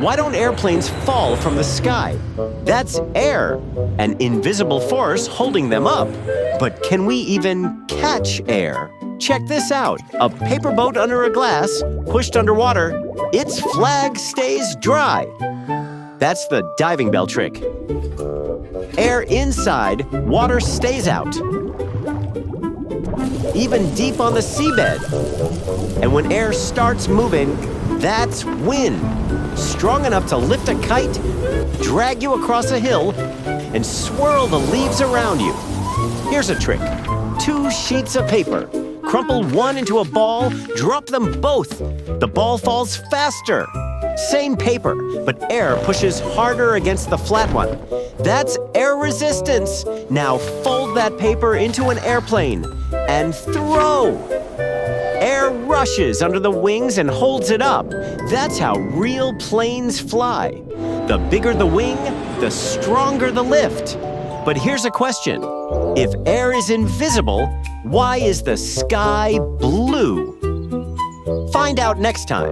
Why don't airplanes fall from the sky? That's air, an invisible force holding them up. But can we even catch air? Check this out. A paper boat under a glass, pushed underwater, its flag stays dry. That's the diving bell trick. Air inside, water stays out. Even deep on the seabed. And when air starts moving, that's wind. Strong enough to lift a kite, drag you across a hill, and swirl the leaves around you. Here's a trick. 2 sheets of paper. Crumple one into a ball, drop them both. The ball falls faster. Same paper, but air pushes harder against the flat one. That's air resistance. Now fold that paper into an airplane and throw. Air rushes under the wings and holds it up. That's how real planes fly. The bigger the wing, the stronger the lift. But here's a question. If air is invisible, why is the sky blue? Find out next time.